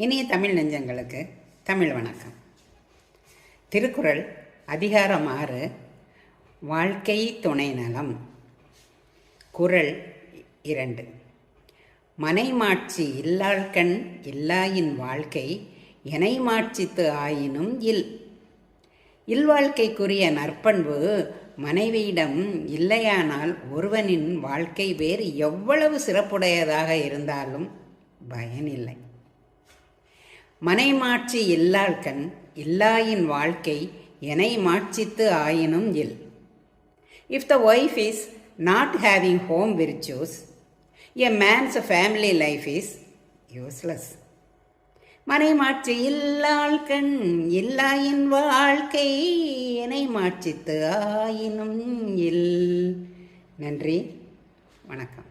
இனிய தமிழ் நெஞ்சங்களுக்கு தமிழ் வணக்கம். திருக்குறள் அதிகாரம் 6, வாழ்க்கை துணை நலம். குறள் 2. மனைமாட்சி இல்லாள்கண் இல்லாயின் வாழ்க்கை எனைமாட்சித்து ஆயினும் இல்வாழ்க்கைக்குரிய நற்பண்பு மனைவியிடம் இல்லையானால் ஒருவனின் வாழ்க்கை வேறு எவ்வளவு சிறப்புடையதாக இருந்தாலும் பயனில்லை. மனைமாட்சி இல்லாள்கண் இல்லாயின் வாழ்க்கை எனை மாட்சித்து ஆயினும் If the wife is not having home virtues, a man's family life is useless. மனைமாட்சி இல்லாள்கண் இல்லாயின் வாழ்க்கை எனை மாட்சித்து ஆயினும் நன்றி, வணக்கம்.